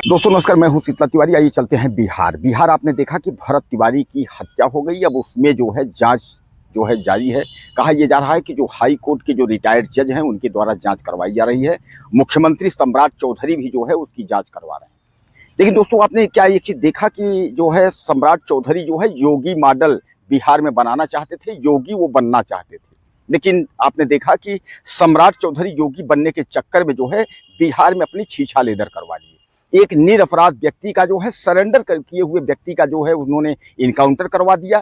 दोस्तों नमस्कार, मैं हूं शीतला तिवारी। आइए चलते हैं बिहार। आपने देखा कि भरत तिवारी की हत्या हो गई। अब उसमें जो है जांच जो है जारी है। कहा यह जा रहा है कि जो हाई कोर्ट के जो रिटायर्ड जज हैं उनके द्वारा जांच करवाई जा रही है। मुख्यमंत्री सम्राट चौधरी भी जो है उसकी जांच करवा रहे हैं। लेकिन दोस्तों आपने क्या एक चीज देखा कि जो है सम्राट चौधरी जो है योगी मॉडल बिहार में बनाना चाहते थे, योगी वो बनना चाहते थे। लेकिन आपने देखा कि सम्राट चौधरी योगी बनने के चक्कर में जो है बिहार में अपनी छीछा लेदर करवा ली। एक निरपराध व्यक्ति का जो है सरेंडर किए हुए व्यक्ति का जो है उन्होंने इनकाउंटर करवा दिया,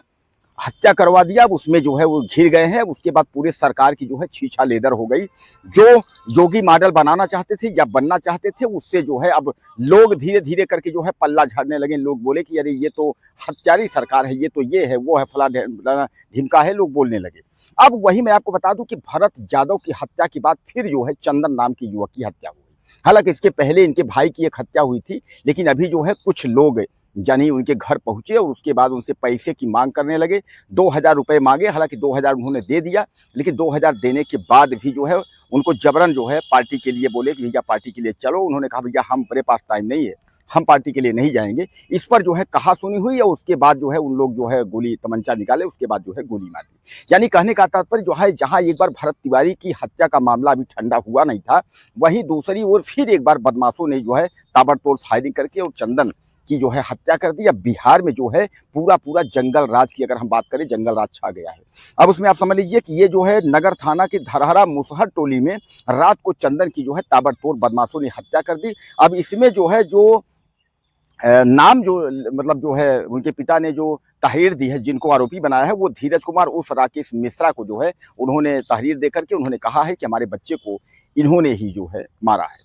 हत्या करवा दिया। अब उसमें जो है वो घिर गए हैं। उसके बाद पूरे सरकार की जो है छीछा लेदर हो गई। जो योगी मॉडल बनाना चाहते थे या बनना चाहते थे उससे जो है अब लोग धीरे धीरे करके जो है पल्ला झाड़ने लगे। लोग बोले कि अरे ये तो हत्यारी सरकार है, ये तो ये है, वो है, फला ढिमका है, लोग बोलने लगे। अब वही मैं आपको बता दूं कि भरत यादव की हत्या के बाद फिर जो है चंदन नाम की युवक की हत्या हुई। हालांकि इसके पहले इनके भाई की एक हत्या हुई थी, लेकिन अभी जो है कुछ लोग यानी उनके घर पहुंचे और उसके बाद उनसे पैसे की मांग करने लगे। 2000 रुपये मांगे। हालांकि 2000 उन्होंने दे दिया, लेकिन 2000 देने के बाद भी जो है उनको जबरन जो है पार्टी के लिए बोले कि भैया पार्टी के लिए चलो। उन्होंने कहा भैया हमारे पास टाइम नहीं है, हम पार्टी के लिए नहीं जाएंगे। इस पर जो है कहा सुनी हुई और उसके बाद जो है उन लोग जो है गोली तमंचा निकाले, उसके बाद जो है गोली मार दी। यानी कहने का तात्पर्य जो है जहां एक बार भरत तिवारी की हत्या का मामला अभी ठंडा हुआ नहीं था, वहीं दूसरी ओर फिर एक बार बदमाशों ने जो है ताबड़तोड़ फायरिंग करके और चंदन की जो है हत्या कर दी। अब बिहार में जो है पूरा जंगल राज की अगर हम बात करें, जंगल राज छा गया है। अब उसमें आप समझ लीजिए कि ये जो है नगर थाना के धरहरा मुसहर टोली में रात को चंदन की जो है ताबड़तोड़ बदमाशों ने हत्या कर दी। अब इसमें जो है जो नाम जो मतलब जो है उनके पिता ने जो तहरीर दी है, जिनको आरोपी बनाया है, वो धीरज कुमार उर्फ राकेश मिश्रा को जो है उन्होंने तहरीर देकर के उन्होंने कहा है कि हमारे बच्चे को इन्होंने ही जो है मारा है।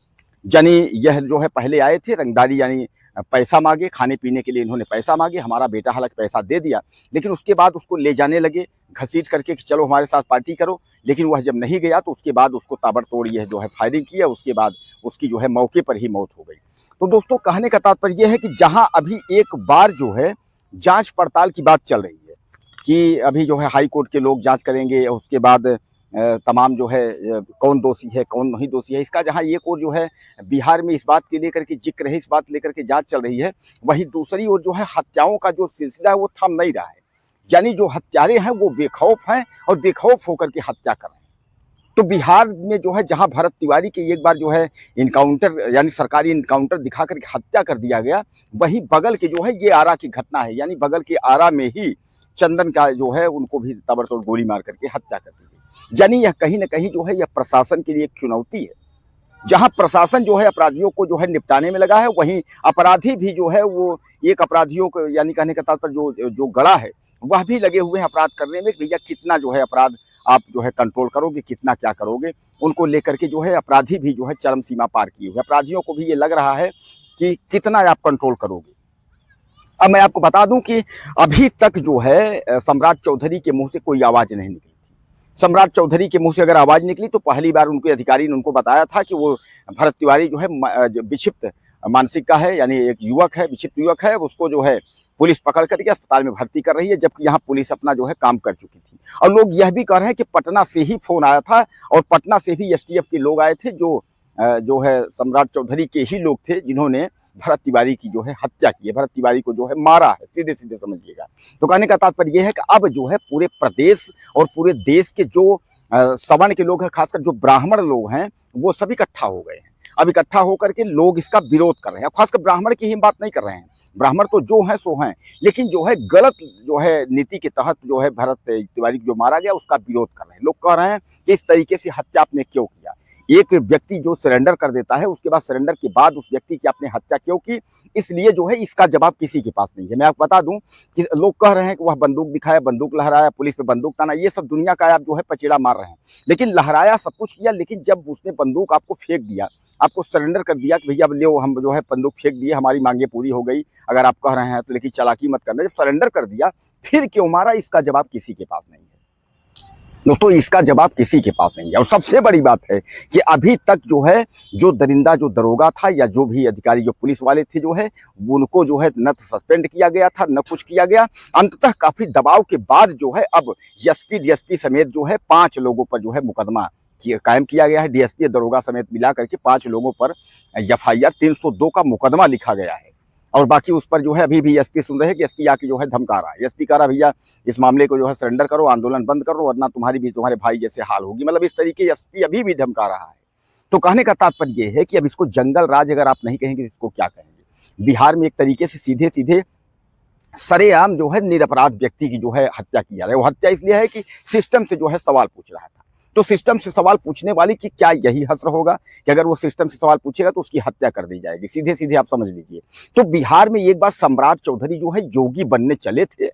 यानी यह जो है पहले आए थे रंगदारी, यानी पैसा मांगे, खाने पीने के लिए इन्होंने पैसा मांगे। हमारा बेटा हालांकि पैसा दे दिया, लेकिन उसके बाद उसको ले जाने लगे घसीट करके कि चलो हमारे साथ पार्टी करो। लेकिन वह जब नहीं गया तो उसके बाद उसको ताबड़तोड़ यह जो है फायरिंग किया। उसके बाद उसकी जो है मौके पर ही मौत हो गई। तो दोस्तों कहने का तात्पर्य यह है कि जहां अभी एक बार जो है जांच पड़ताल की बात चल रही है कि अभी जो है हाई कोर्ट के लोग जांच करेंगे, उसके बाद तमाम जो है कौन दोषी है कौन नहीं दोषी है, इसका जहां एक और जो है बिहार में इस बात के लेकर के जिक्र है, इस बात लेकर के जांच चल रही है, वहीं दूसरी ओर जो है हत्याओं का जो सिलसिला है वो थम नहीं रहा है। यानी जो हत्यारे हैं वो बेखौफ हैं और बेखौफ होकर के हत्या कर रहे हैं। तो बिहार में जो है जहां भरत तिवारी के एक बार जो है इनकाउंटर यानी सरकारी इनकाउंटर दिखा करके हत्या कर दिया गया, वहीं बगल के जो है ये आरा की घटना है। यानी बगल के आरा में ही चंदन का जो है उनको भी ताबड़तोड़ गोली मार करके हत्या कर दी गई। यानी यह कहीं ना कहीं जो है यह प्रशासन के लिए एक चुनौती है। जहां प्रशासन जो है अपराधियों को जो है निपटाने में लगा है, वहीं अपराधी भी जो है वो एक अपराधियों को यानी कहने का तात्पर्य जो गड़ा है वह भी लगे हुए हैं अपराध करने में। भैया कितना जो है अपराध आप जो है कंट्रोल करोगे, कितना क्या करोगे, उनको लेकर के जो है अपराधी भी जो है चरम सीमा पार किए हुए। अपराधियों को भी ये लग रहा है कि कितना आप कंट्रोल करोगे। अब मैं आपको बता दूं कि अभी तक जो है सम्राट चौधरी के मुंह से कोई आवाज नहीं निकली थी। सम्राट चौधरी के मुंह से अगर आवाज निकली तो पहली बार उनके अधिकारी ने उनको बताया था कि वो भरत तिवारी जो है विक्षिप्त मानसिक का है, यानी एक युवक है, विक्षिप्त युवक है। उसको जो है पुलिस पकड़ करके अस्पताल में भर्ती कर रही है, जबकि यहाँ पुलिस अपना जो है काम कर चुकी थी। और लोग यह भी कह रहे हैं कि पटना से ही फोन आया था और पटना से भी एसटीएफ के लोग आए थे, जो है सम्राट चौधरी के ही लोग थे जिन्होंने भरत तिवारी की जो है हत्या की है, भरत तिवारी को जो है मारा है, सीधे सीधे समझिएगा। तो कहने का तात्पर्य यह है कि अब जो है पूरे प्रदेश और पूरे देश के जो सवर्ण के लोग हैं, खासकर जो ब्राह्मण लोग हैं, वो सब इकट्ठा हो गए हैं। अब इकट्ठा होकर के लोग इसका विरोध कर रहे हैं। खासकर ब्राह्मण की ही बात नहीं कर रहे हैं, ब्राह्मण तो जो है सो हैं, लेकिन जो है गलत जो है नीति के तहत जो है भरत तिवारी जो मारा गया उसका विरोध कर रहे हैं। लोग कह रहे हैं कि इस तरीके से हत्या आपने क्यों किया। एक व्यक्ति जो सरेंडर कर देता है उसके बाद सरेंडर के बाद उस व्यक्ति की आपने हत्या क्यों की, इसलिए जो है इसका जवाब किसी के पास नहीं है। मैं आपको बता दूं कि लोग कह रहे हैं कि वह बंदूक दिखाया, बंदूक लहराया, पुलिस पे बंदूक ताना, ये सब दुनिया का आप जो है पचेड़ा मार रहे हैं। लेकिन लहराया सब कुछ किया, लेकिन जब उसने बंदूक आपको फेंक दिया, आपको सरेंडर कर दिया कि भैया अब ले हम जो है बंदूक फेंक दिए, हमारी मांगे पूरी हो गई, अगर आप कह रहे हैं तो, लेकिन चालाकी मत करना, जब सरेंडर कर दिया फिर क्यों मारा, इसका जवाब किसी के पास नहीं है। दोस्तों इसका जवाब किसी के पास नहीं है। और सबसे बड़ी बात है कि अभी तक जो है जो दरिंदा जो दरोगा था या जो भी अधिकारी जो पुलिस वाले थे जो है उनको जो है न तो सस्पेंड किया गया था न कुछ किया गया। अंततः काफी दबाव के बाद जो है अब एसपी डीएसपी समेत जो है 5 लोगों पर जो है मुकदमा कायम किया गया है। डीएसपी दरोगा समेत मिला करके 5 लोगों पर एफआईआर 302 का मुकदमा लिखा गया है। और बाकी उस पर जो है अभी भी एसपी सुन रहे हैं कि एसपी आके जो है धमका रहा है। एसपी कह रहा भैया इस मामले को जो है सरेंडर करो, आंदोलन बंद करो, वरना तुम्हारी भी तुम्हारे भाई जैसे हाल होगी। मतलब इस तरीके एसपी अभी भी धमका रहा है। तो कहने का तात्पर्य यह है कि अब इसको जंगल राज अगर आप नहीं कहेंगे इसको क्या कहेंगे। बिहार में एक तरीके से सीधे सीधे सरेआम जो है निरपराध व्यक्ति की जो है हत्या की जा रही है। वो हत्या इसलिए है कि सिस्टम से जो है सवाल पूछ रहा था। तो सिस्टम से सवाल पूछने वाली की क्या यही हश्र होगा कि अगर वो सिस्टम से सवाल पूछेगा तो उसकी हत्या कर दी जाएगी। सीधे सीधे आप समझ लीजिए। तो बिहार में एक बार सम्राट चौधरी जो है योगी बनने चले थे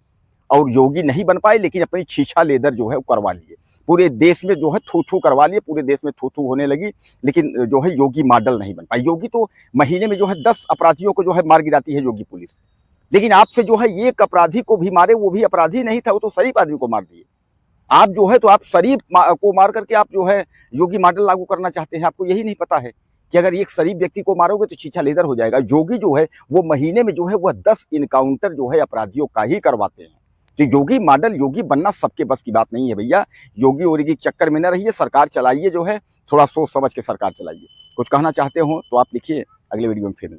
और योगी नहीं बन पाए, लेकिन अपनी छीछा लेदर जो है वो करवा लिए। पूरे देश में जो है थू थू करवा लिए, पूरे देश में थू थू होने लगी, लेकिन जो है योगी मॉडल नहीं बन पाई। योगी तो महीने में जो है 10 अपराधियों को जो है मार गिराती है योगी पुलिस। लेकिन आपसे जो है एक अपराधी को भी मारे, वो भी अपराधी नहीं था, वो तो शरीफ आदमी को मार दिए। आप जो है तो आप शरीफ को मार करके आप जो है योगी मॉडल लागू करना चाहते हैं। आपको यही नहीं पता है कि अगर एक शरीफ व्यक्ति को मारोगे तो छीछा लेदर हो जाएगा। योगी जो है वो महीने में जो है वह 10 इनकाउंटर जो है अपराधियों का ही करवाते हैं। तो योगी मॉडल, योगी बनना सबके बस की बात नहीं है भैया। योगी और के चक्कर में न रहिए, सरकार चलाइए, जो है थोड़ा सोच समझ के सरकार चलाइए। कुछ कहना चाहते हो तो आप लिखिए, अगले वीडियो में फिर